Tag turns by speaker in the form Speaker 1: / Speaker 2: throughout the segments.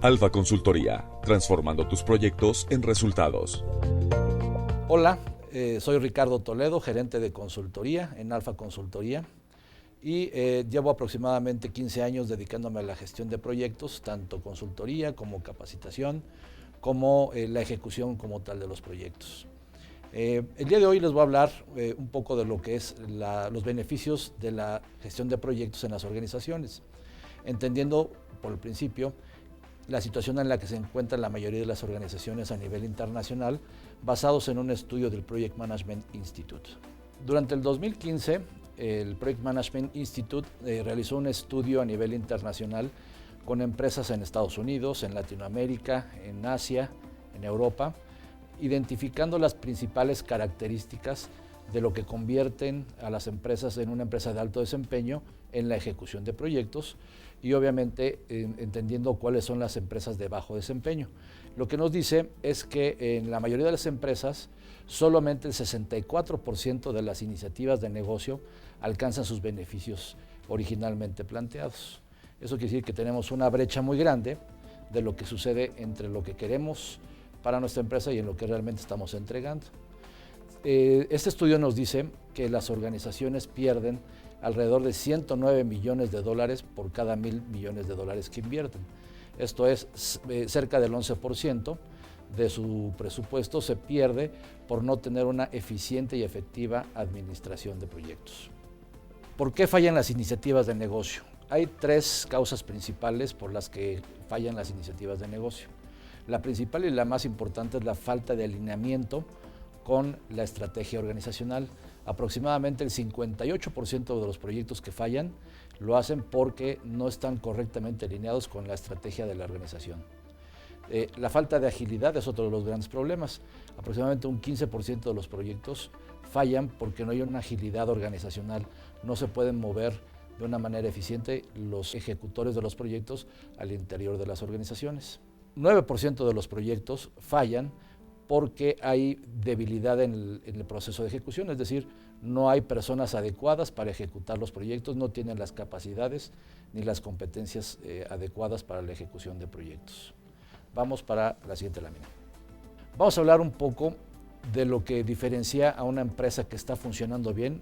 Speaker 1: Alfa Consultoría, transformando tus proyectos en resultados.
Speaker 2: Hola, soy Ricardo Toledo, gerente de consultoría en Alfa Consultoría y llevo aproximadamente 15 años dedicándome a la gestión de proyectos, tanto consultoría como capacitación, como la ejecución como tal de los proyectos. El día de hoy les voy a hablar un poco de lo que es los beneficios de la gestión de proyectos en las organizaciones, entendiendo por el principio la situación en la que se encuentran la mayoría de las organizaciones a nivel internacional, basados en un estudio del Project Management Institute. Durante el 2015, el Project Management Institute realizó un estudio a nivel internacional con empresas en Estados Unidos, en Latinoamérica, en Asia, en Europa, identificando las principales características de lo que convierten a las empresas en una empresa de alto desempeño en la ejecución de proyectos y obviamente entendiendo cuáles son las empresas de bajo desempeño. Lo que nos dice es que en la mayoría de las empresas solamente el 64% de las iniciativas de negocio alcanzan sus beneficios originalmente planteados. Eso quiere decir que tenemos una brecha muy grande de lo que sucede entre lo que queremos para nuestra empresa y en lo que realmente estamos entregando. Este estudio nos dice que las organizaciones pierden alrededor de 109 millones de dólares por cada 1,000 millones de dólares que invierten. Esto es cerca del 11% de su presupuesto se pierde por no tener una eficiente y efectiva administración de proyectos. ¿Por qué fallan las iniciativas de negocio? Hay tres causas principales por las que fallan las iniciativas de negocio. La principal y la más importante es la falta de alineamiento con la estrategia organizacional. Aproximadamente el 58% de los proyectos que fallan lo hacen porque no están correctamente alineados con la estrategia de la organización. La falta de agilidad es otro de los grandes problemas. Aproximadamente un 15% de los proyectos fallan porque no hay una agilidad organizacional. No se pueden mover de una manera eficiente los ejecutores de los proyectos al interior de las organizaciones. 9% de los proyectos fallan porque hay debilidad en el proceso de ejecución, es decir, no hay personas adecuadas para ejecutar los proyectos, no tienen las capacidades ni las competencias adecuadas para la ejecución de proyectos. Vamos para la siguiente lámina. Vamos a hablar un poco de lo que diferencia a una empresa que está funcionando bien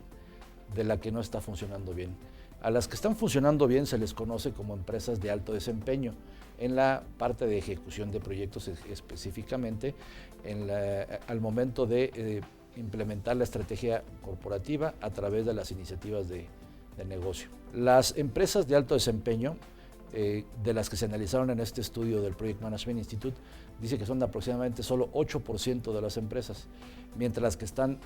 Speaker 2: de la que no está funcionando bien. A las que están funcionando bien se les conoce como empresas de alto desempeño en la parte de ejecución de proyectos específicamente al momento de implementar la estrategia corporativa a través de las iniciativas de negocio. Las empresas de alto desempeño de las que se analizaron en este estudio del Project Management Institute dice que son aproximadamente solo 8% de las empresas, mientras las que están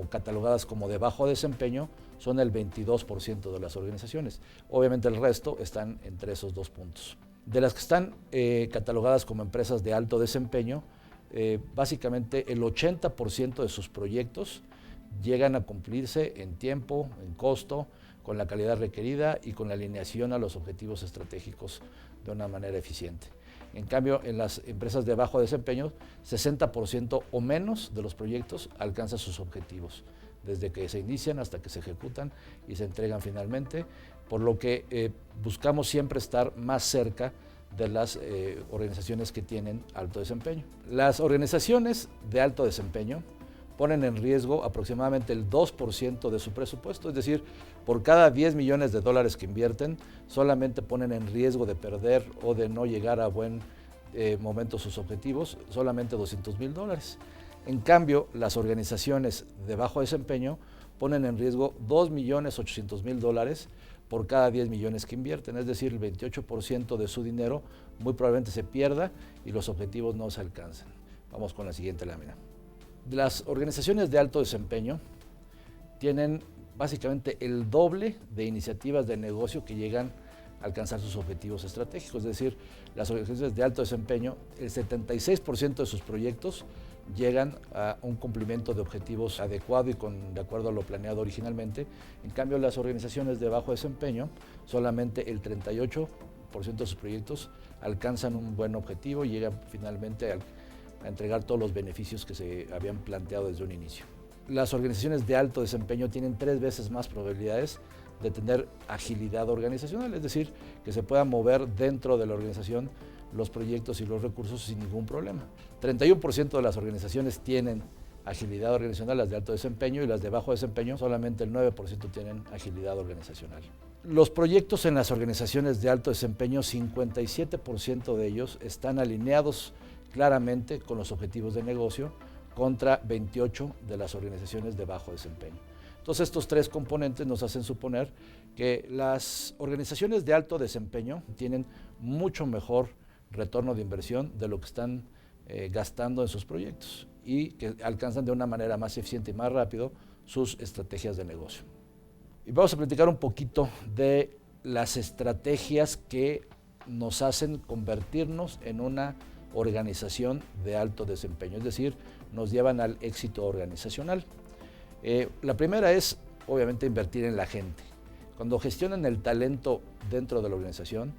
Speaker 2: catalogadas como de bajo desempeño son el 22% de las organizaciones. Obviamente el resto están entre esos dos puntos. De las que están catalogadas como empresas de alto desempeño, básicamente el 80% de sus proyectos llegan a cumplirse en tiempo, en costo, con la calidad requerida y con la alineación a los objetivos estratégicos de una manera eficiente. En cambio, en las empresas de bajo desempeño, 60% o menos de los proyectos alcanzan sus objetivos, desde que se inician hasta que se ejecutan y se entregan finalmente, por lo que buscamos siempre estar más cerca de las organizaciones que tienen alto desempeño. Las organizaciones de alto desempeño ponen en riesgo aproximadamente el 2% de su presupuesto, es decir, por cada 10 millones de dólares que invierten, solamente ponen en riesgo de perder o de no llegar a buen momento sus objetivos, solamente $200,000. En cambio, las organizaciones de bajo desempeño ponen en riesgo $2,800,000 por cada 10 millones que invierten, es decir, el 28% de su dinero muy probablemente se pierda y los objetivos no se alcanzan. Vamos con la siguiente lámina. Las organizaciones de alto desempeño tienen básicamente el doble de iniciativas de negocio que llegan a alcanzar sus objetivos estratégicos, es decir, las organizaciones de alto desempeño, el 76% de sus proyectos llegan a un cumplimiento de objetivos adecuado y de acuerdo a lo planeado originalmente. En cambio, las organizaciones de bajo desempeño, solamente el 38% de sus proyectos alcanzan un buen objetivo y llegan finalmente a entregar todos los beneficios que se habían planteado desde un inicio. Las organizaciones de alto desempeño tienen 3 veces más probabilidades de tener agilidad organizacional, es decir, que se puedan mover dentro de la organización los proyectos y los recursos sin ningún problema. 31% de las organizaciones tienen agilidad organizacional, las de alto desempeño, y las de bajo desempeño solamente el 9% tienen agilidad organizacional. Los proyectos en las organizaciones de alto desempeño, 57% de ellos están alineados claramente con los objetivos de negocio, contra 28 de las organizaciones de bajo desempeño. Entonces, estos tres componentes nos hacen suponer que las organizaciones de alto desempeño tienen mucho mejor retorno de inversión de lo que están gastando en sus proyectos y que alcanzan de una manera más eficiente y más rápido sus estrategias de negocio. Y vamos a platicar un poquito de las estrategias que nos hacen convertirnos en una organización de alto desempeño, es decir, nos llevan al éxito organizacional. La primera es, obviamente, invertir en la gente. Cuando gestionan el talento dentro de la organización,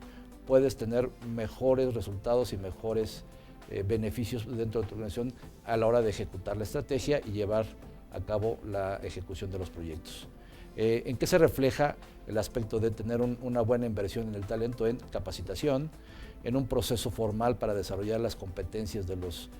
Speaker 2: puedes tener mejores resultados y mejores beneficios dentro de tu organización a la hora de ejecutar la estrategia y llevar a cabo la ejecución de los proyectos. ¿En qué se refleja el aspecto de tener una buena inversión en el talento? En capacitación, en un proceso formal para desarrollar las competencias de los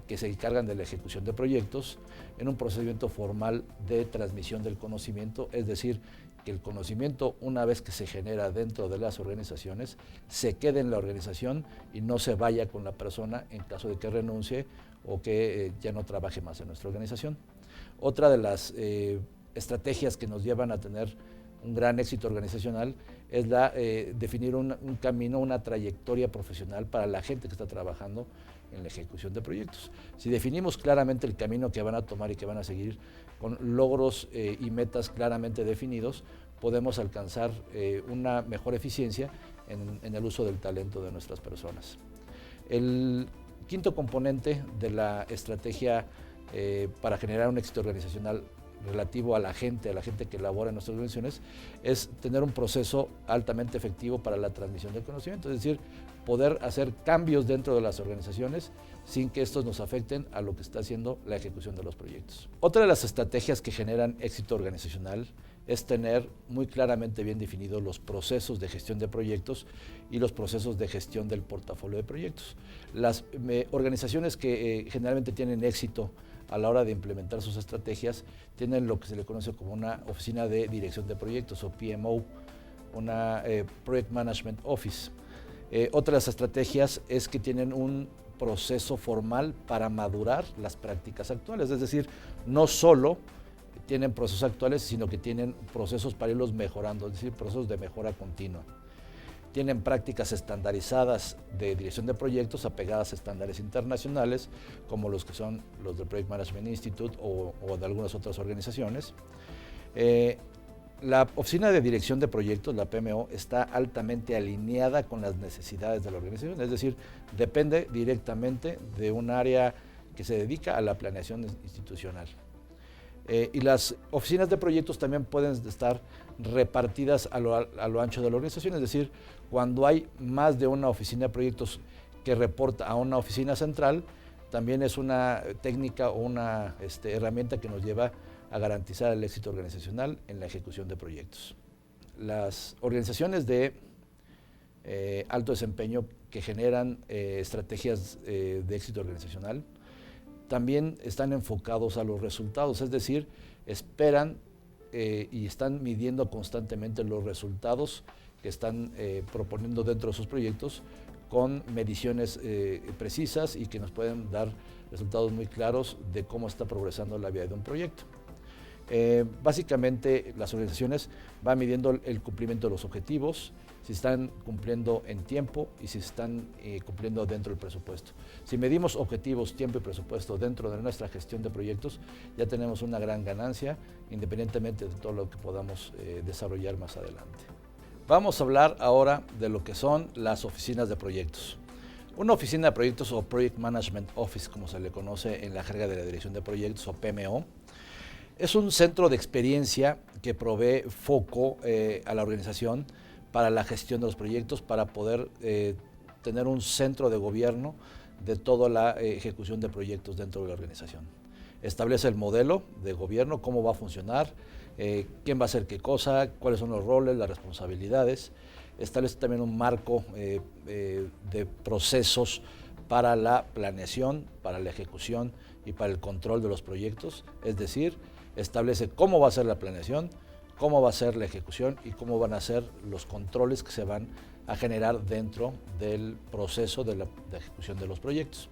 Speaker 2: que se encargan de la ejecución de proyectos, en un procedimiento formal de transmisión del conocimiento, es decir, que el conocimiento, una vez que se genera dentro de las organizaciones, se quede en la organización y no se vaya con la persona en caso de que renuncie o que ya no trabaje más en nuestra organización. Otra de las estrategias que nos llevan a tener un gran éxito organizacional es definir un camino, una trayectoria profesional para la gente que está trabajando en la ejecución de proyectos. Si definimos claramente el camino que van a tomar y que van a seguir con logros y metas claramente definidos, podemos alcanzar una mejor eficiencia en el uso del talento de nuestras personas. El quinto componente de la estrategia para generar un éxito organizacional relativo a la gente que labora en nuestras organizaciones, es tener un proceso altamente efectivo para la transmisión del conocimiento, es decir, poder hacer cambios dentro de las organizaciones sin que estos nos afecten a lo que está haciendo la ejecución de los proyectos. Otra de las estrategias que generan éxito organizacional es tener muy claramente bien definidos los procesos de gestión de proyectos y los procesos de gestión del portafolio de proyectos. Las organizaciones que generalmente tienen éxito a la hora de implementar sus estrategias tienen lo que se le conoce como una oficina de dirección de proyectos o PMO, una Project Management Office. Otra de las estrategias es que tienen un proceso formal para madurar las prácticas actuales, es decir, no solo tienen procesos actuales, sino que tienen procesos para irlos mejorando, es decir, procesos de mejora continua. Tienen prácticas estandarizadas de dirección de proyectos apegadas a estándares internacionales, como los que son los del Project Management Institute o de algunas otras organizaciones. La oficina de dirección de proyectos, la PMO, está altamente alineada con las necesidades de la organización, es decir, depende directamente de un área que se dedica a la planeación institucional. Y las oficinas de proyectos también pueden estar repartidas a lo ancho de la organización, es decir, cuando hay más de una oficina de proyectos que reporta a una oficina central, también es una técnica o una herramienta que nos lleva a garantizar el éxito organizacional en la ejecución de proyectos. Las organizaciones de alto desempeño que generan estrategias de éxito organizacional también están enfocados a los resultados, es decir, esperan y están midiendo constantemente los resultados que están proponiendo dentro de sus proyectos con mediciones precisas y que nos pueden dar resultados muy claros de cómo está progresando la vida de un proyecto. Básicamente las organizaciones van midiendo el cumplimiento de los objetivos, si están cumpliendo en tiempo y si están cumpliendo dentro del presupuesto. Si medimos objetivos, tiempo y presupuesto dentro de nuestra gestión de proyectos, ya tenemos una gran ganancia, independientemente de todo lo que podamos desarrollar más adelante. Vamos a hablar ahora de lo que son las oficinas de proyectos. Una oficina de proyectos o Project Management Office, como se le conoce en la jerga de la dirección de proyectos o PMO, es un centro de experiencia que provee foco a la organización para la gestión de los proyectos, para poder tener un centro de gobierno de toda la ejecución de proyectos dentro de la organización. Establece el modelo de gobierno, cómo va a funcionar, quién va a hacer qué cosa, cuáles son los roles, las responsabilidades. Establece también un marco de procesos para la planeación, para la ejecución y para el control de los proyectos, es decir, establece cómo va a ser la planeación, cómo va a ser la ejecución y cómo van a ser los controles que se van a generar dentro del proceso de la ejecución de los proyectos.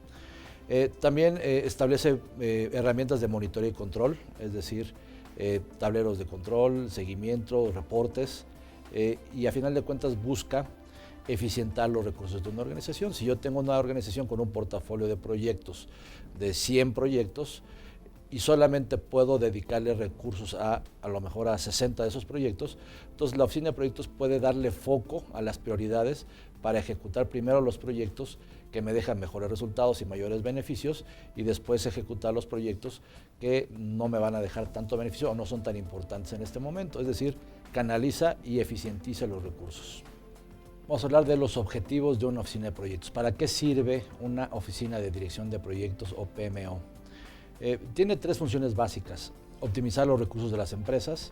Speaker 2: También establece herramientas de monitoreo y control, es decir, tableros de control, seguimiento, reportes, y a final de cuentas busca eficientar los recursos de una organización. Si yo tengo una organización con un portafolio de proyectos, de 100 proyectos, y solamente puedo dedicarle recursos a lo mejor a 60 de esos proyectos, entonces la oficina de proyectos puede darle foco a las prioridades para ejecutar primero los proyectos que me dejan mejores resultados y mayores beneficios, y después ejecutar los proyectos que no me van a dejar tanto beneficio o no son tan importantes en este momento, es decir, canaliza y eficientiza los recursos. Vamos a hablar de los objetivos de una oficina de proyectos. ¿Para qué sirve una oficina de dirección de proyectos o PMO? Tiene 3 funciones básicas: optimizar los recursos de las empresas,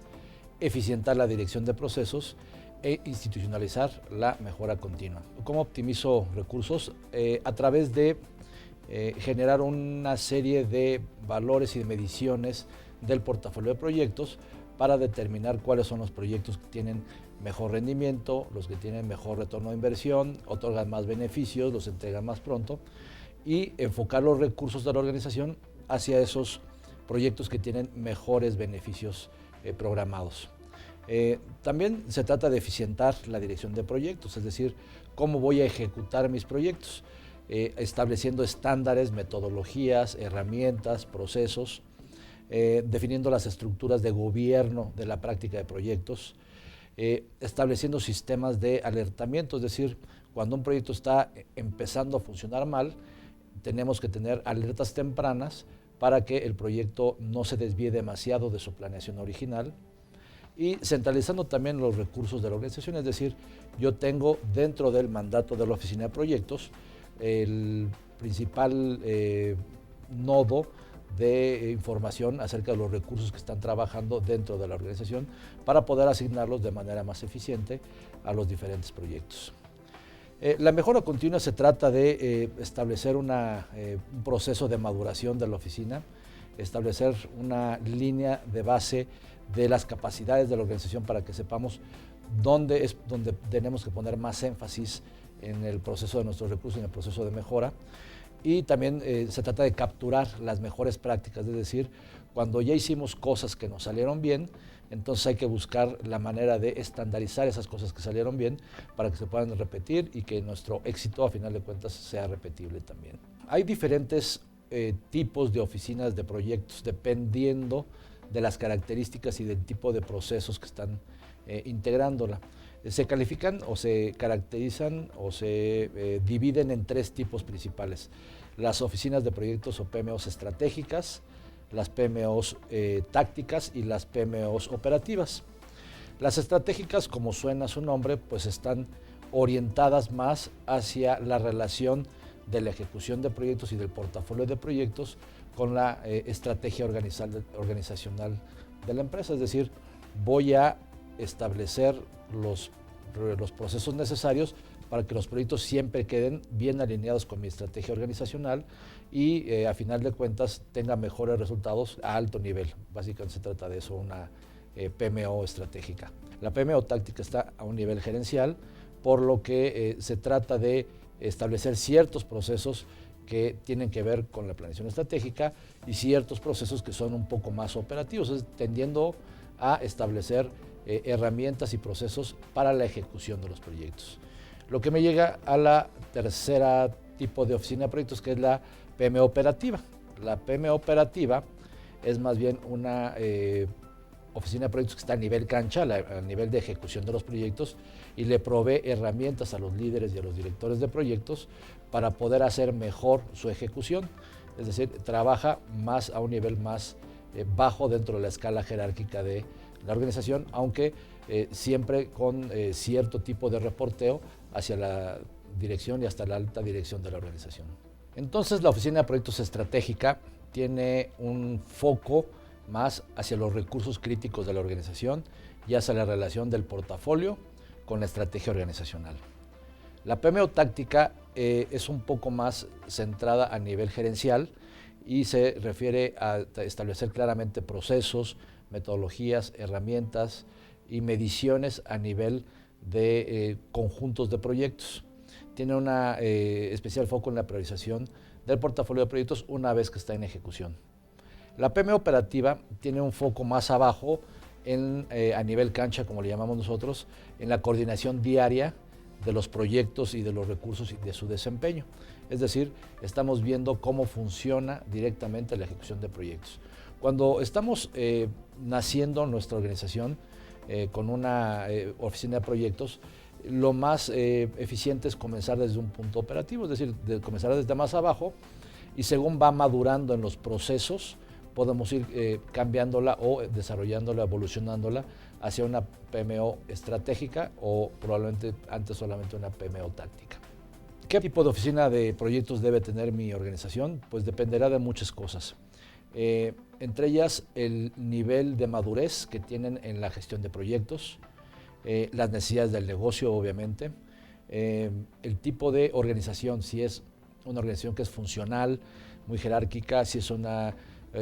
Speaker 2: eficientar la dirección de procesos e institucionalizar la mejora continua. ¿Cómo optimizo recursos? A través de generar una serie de valores y de mediciones del portafolio de proyectos para determinar cuáles son los proyectos que tienen mejor rendimiento, los que tienen mejor retorno de inversión, otorgan más beneficios, los entregan más pronto, y enfocar los recursos de la organización hacia esos proyectos que tienen mejores beneficios programados. También se trata de eficientar la dirección de proyectos, es decir, cómo voy a ejecutar mis proyectos, estableciendo estándares, metodologías, herramientas, procesos, definiendo las estructuras de gobierno de la práctica de proyectos, estableciendo sistemas de alertamiento, es decir, cuando un proyecto está empezando a funcionar mal, tenemos que tener alertas tempranas para que el proyecto no se desvíe demasiado de su planeación original, y centralizando también los recursos de la organización, es decir, yo tengo dentro del mandato de la oficina de proyectos el principal nodo de información acerca de los recursos que están trabajando dentro de la organización para poder asignarlos de manera más eficiente a los diferentes proyectos. La mejora continua se trata de establecer un proceso de maduración de la oficina, establecer una línea de base de las capacidades de la organización para que sepamos dónde es donde tenemos que poner más énfasis en el proceso de nuestros recursos, en el proceso de mejora. Y también se trata de capturar las mejores prácticas, es decir, cuando ya hicimos cosas que nos salieron bien, entonces hay que buscar la manera de estandarizar esas cosas que salieron bien para que se puedan repetir y que nuestro éxito a final de cuentas sea repetible también. Hay diferentes tipos de oficinas de proyectos dependiendo de las características y del tipo de procesos que están integrándola. Se califican o se caracterizan o se dividen en 3 tipos principales: las oficinas de proyectos o PMOs estratégicas, las PMOs tácticas y las PMOs operativas. Las estratégicas, como suena su nombre, pues están orientadas más hacia la relación de la ejecución de proyectos y del portafolio de proyectos con la estrategia organizacional de la empresa, es decir, voy a establecer los procesos necesarios para que los proyectos siempre queden bien alineados con mi estrategia organizacional y a final de cuentas tengan mejores resultados a alto nivel. Básicamente se trata de eso, una PMO estratégica. La PMO táctica está a un nivel gerencial, por lo que se trata de establecer ciertos procesos que tienen que ver con la planeación estratégica y ciertos procesos que son un poco más operativos, tendiendo a establecer herramientas y procesos para la ejecución de los proyectos. Lo que me llega a la tercera tipo de oficina de proyectos, que es la PMO operativa. La PMO operativa es más bien una oficina de proyectos que está a nivel cancha, a nivel de ejecución de los proyectos, y le provee herramientas a los líderes y a los directores de proyectos para poder hacer mejor su ejecución. Es decir, trabaja más a un nivel más bajo dentro de la escala jerárquica de la organización, aunque siempre con cierto tipo de reporteo hacia la dirección y hasta la alta dirección de la organización. Entonces, la oficina de proyectos estratégica tiene un foco más hacia los recursos críticos de la organización y hacia la relación del portafolio con la estrategia organizacional. La PMO táctica es un poco más centrada a nivel gerencial y se refiere a establecer claramente procesos, metodologías, herramientas y mediciones a nivel de conjuntos de proyectos. Tiene un especial foco en la priorización del portafolio de proyectos una vez que está en ejecución. La PMO operativa tiene un foco más abajo a nivel cancha, como le llamamos nosotros, en la coordinación diaria de los proyectos y de los recursos y de su desempeño. Es decir, estamos viendo cómo funciona directamente la ejecución de proyectos. Cuando estamos naciendo nuestra organización con una oficina de proyectos, lo más eficiente es comenzar desde un punto operativo, es decir, comenzar desde más abajo y según va madurando en los procesos, podemos ir cambiándola o desarrollándola, evolucionándola hacia una PMO estratégica o probablemente antes solamente una PMO táctica. ¿Qué tipo de oficina de proyectos debe tener mi organización? Pues dependerá de muchas cosas. Entre ellas el nivel de madurez que tienen en la gestión de proyectos, las necesidades del negocio obviamente, el tipo de organización, si es una organización que es funcional, muy jerárquica, si es una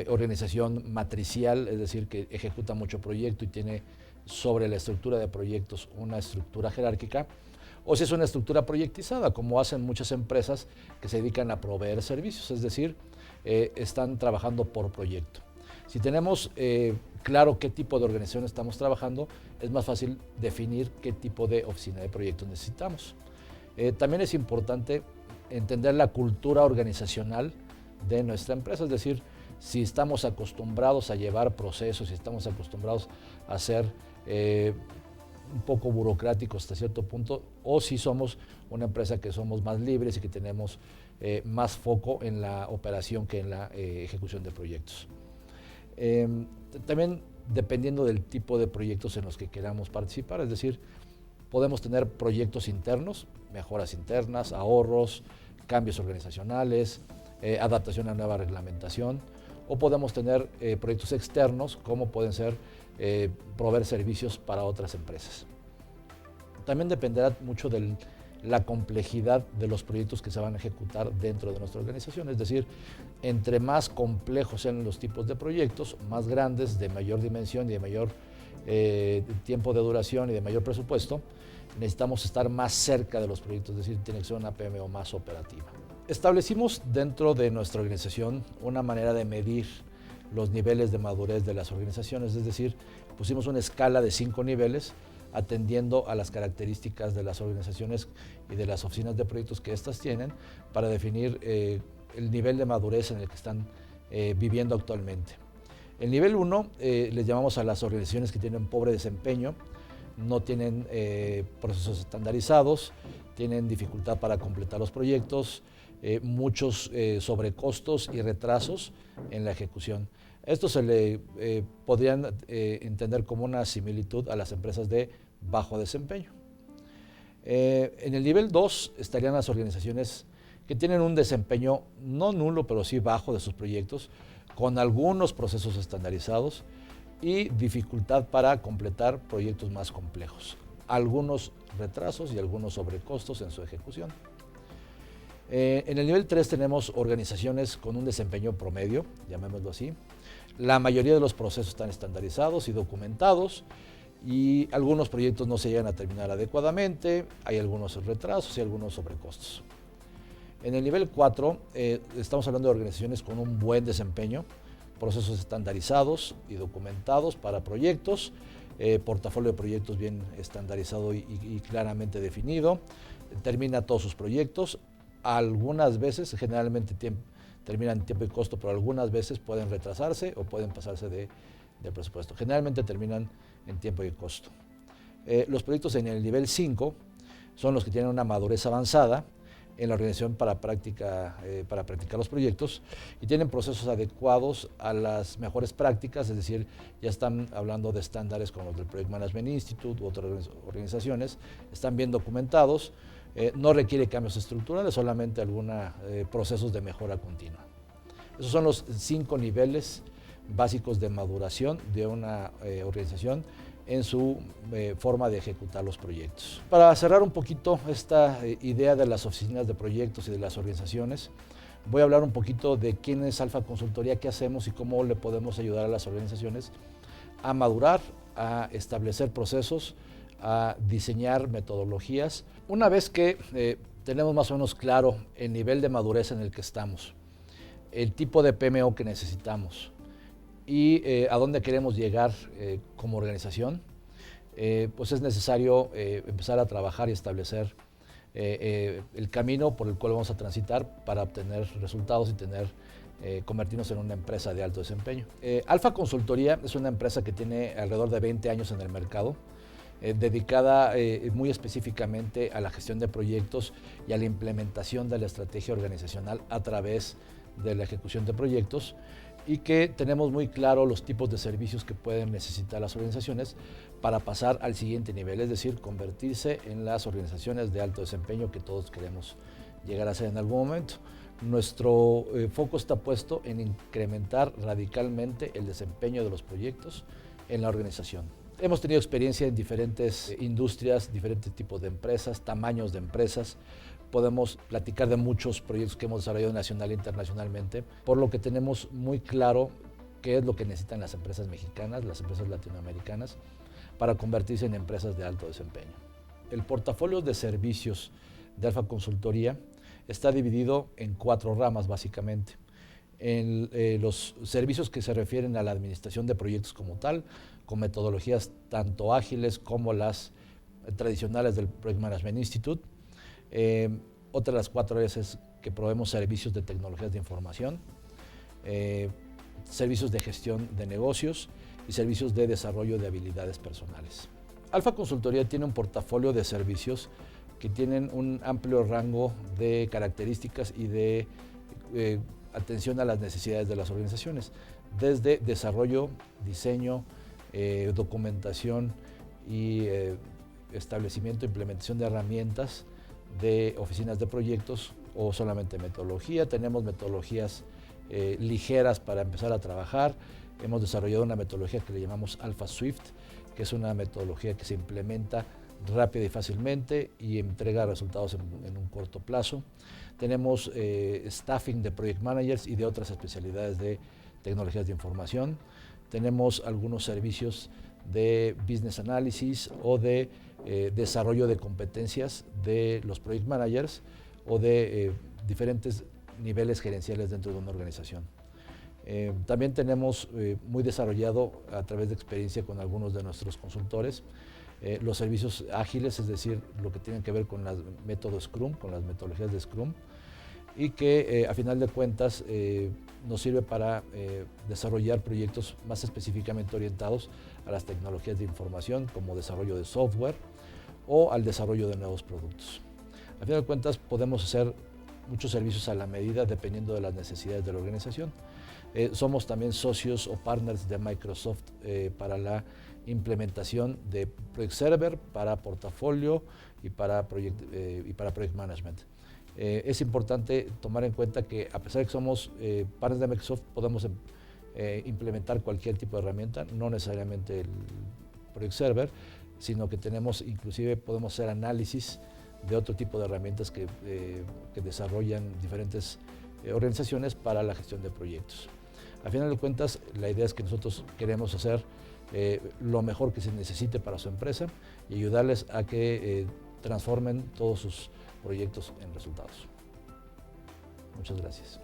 Speaker 2: organización matricial, es decir, que ejecuta mucho proyecto y tiene sobre la estructura de proyectos una estructura jerárquica, o si es una estructura proyectizada, como hacen muchas empresas que se dedican a proveer servicios, es decir, están trabajando por proyecto. Si tenemos claro qué tipo de organización estamos trabajando, es más fácil definir qué tipo de oficina de proyectos necesitamos. También es importante entender la cultura organizacional de nuestra empresa, es decir, si estamos acostumbrados a llevar procesos, si estamos acostumbrados a ser un poco burocráticos hasta cierto punto, o si somos una empresa que somos más libres y que tenemos más foco en la operación que en la ejecución de proyectos. También dependiendo del tipo de proyectos en los que queramos participar, es decir, podemos tener proyectos internos, mejoras internas, ahorros, cambios organizacionales, adaptación a nueva reglamentación, o podemos tener proyectos externos como pueden ser proveer servicios para otras empresas. También dependerá mucho de la complejidad de los proyectos que se van a ejecutar dentro de nuestra organización, es decir, entre más complejos sean los tipos de proyectos, más grandes, de mayor dimensión y de mayor tiempo de duración y de mayor presupuesto, necesitamos estar más cerca de los proyectos, es decir, tiene que ser una PMO más operativa. Establecimos dentro de nuestra organización una manera de medir los niveles de madurez de las organizaciones, es decir, pusimos una escala de 5 niveles atendiendo a las características de las organizaciones y de las oficinas de proyectos que éstas tienen para definir el nivel de madurez en el que están viviendo actualmente. El nivel 1 les llamamos a las organizaciones que tienen pobre desempeño, no tienen procesos estandarizados, tienen dificultad para completar los proyectos, muchos sobrecostos y retrasos en la ejecución. Esto se le podrían entender como una similitud a las empresas de bajo desempeño. En el nivel 2 estarían las organizaciones que tienen un desempeño no nulo, pero sí bajo de sus proyectos, con algunos procesos estandarizados y dificultad para completar proyectos más complejos, algunos retrasos y algunos sobrecostos en su ejecución. En el nivel 3 tenemos organizaciones con un desempeño promedio, llamémoslo así. La mayoría de los procesos están estandarizados y documentados y algunos proyectos no se llegan a terminar adecuadamente, hay algunos retrasos y algunos sobrecostos. En el nivel 4 estamos hablando de organizaciones con un buen desempeño, procesos estandarizados y documentados para proyectos, portafolio de proyectos bien estandarizado y claramente definido, termina todos sus proyectos, algunas veces, generalmente terminan en tiempo y costo, pero algunas veces pueden retrasarse o pueden pasarse de presupuesto. Generalmente terminan en tiempo y costo. Los proyectos en el nivel 5 son los que tienen una madurez avanzada en la organización para practicar los proyectos y tienen procesos adecuados a las mejores prácticas, es decir, ya están hablando de estándares como los del Project Management Institute u otras organizaciones, están bien documentados, no requiere cambios estructurales, solamente algunos procesos de mejora continua. Esos son los 5 niveles básicos de maduración de una organización en su forma de ejecutar los proyectos. Para cerrar un poquito esta idea de las oficinas de proyectos y de las organizaciones, voy a hablar un poquito de quién es Alfa Consultoría, qué hacemos y cómo le podemos ayudar a las organizaciones a madurar, a establecer procesos, a diseñar metodologías. Una vez que tenemos más o menos claro el nivel de madurez en el que estamos, el tipo de PMO que necesitamos y a dónde queremos llegar como organización, pues es necesario empezar a trabajar y establecer el camino por el cual vamos a transitar para obtener resultados y convertirnos en una empresa de alto desempeño. Alfa Consultoría es una empresa que tiene alrededor de 20 años en el mercado, dedicada muy específicamente a la gestión de proyectos y a la implementación de la estrategia organizacional a través de la ejecución de proyectos, y que tenemos muy claro los tipos de servicios que pueden necesitar las organizaciones para pasar al siguiente nivel, es decir, convertirse en las organizaciones de alto desempeño que todos queremos llegar a ser en algún momento. Nuestro foco está puesto en incrementar radicalmente el desempeño de los proyectos en la organización. Hemos tenido experiencia en diferentes industrias, diferentes tipos de empresas, tamaños de empresas. Podemos platicar de muchos proyectos que hemos desarrollado nacional e internacionalmente, por lo que tenemos muy claro qué es lo que necesitan las empresas mexicanas, las empresas latinoamericanas, para convertirse en empresas de alto desempeño. El portafolio de servicios de Alfa Consultoría está dividido en 4 ramas básicamente. En los servicios que se refieren a la administración de proyectos como tal, con metodologías tanto ágiles como las tradicionales del Project Management Institute. Otra de las 4 áreas es que proveemos servicios de tecnologías de información, servicios de gestión de negocios y servicios de desarrollo de habilidades personales. Alfa Consultoría tiene un portafolio de servicios que tienen un amplio rango de características y de atención a las necesidades de las organizaciones, desde desarrollo, diseño, documentación y establecimiento e implementación de herramientas de oficinas de proyectos o solamente metodología. Tenemos metodologías ligeras para empezar a trabajar. Hemos desarrollado una metodología que le llamamos Alpha Swift, que es una metodología que se implementa rápida y fácilmente y entrega resultados en un corto plazo. Tenemos staffing de project managers y de otras especialidades de tecnologías de información. Tenemos algunos servicios de business analysis o de desarrollo de competencias de los project managers o de diferentes niveles gerenciales dentro de una organización. También tenemos muy desarrollado a través de experiencia con algunos de nuestros consultores los servicios ágiles, es decir, lo que tiene que ver con los métodos Scrum, con las metodologías de Scrum, y que a final de cuentas nos sirve para desarrollar proyectos más específicamente orientados a las tecnologías de información, como desarrollo de software o al desarrollo de nuevos productos. A final de cuentas podemos hacer muchos servicios a la medida dependiendo de las necesidades de la organización. Somos también socios o partners de Microsoft para la implementación de Project Server, para portafolio y para Project Management. Es importante tomar en cuenta que a pesar de que somos partners de Microsoft, podemos implementar cualquier tipo de herramienta, no necesariamente el Project Server, sino que podemos hacer análisis de otro tipo de herramientas que desarrollan diferentes organizaciones para la gestión de proyectos. A final de cuentas, la idea es que nosotros queremos hacer lo mejor que se necesite para su empresa y ayudarles a que transformen todos sus proyectos en resultados. Muchas gracias.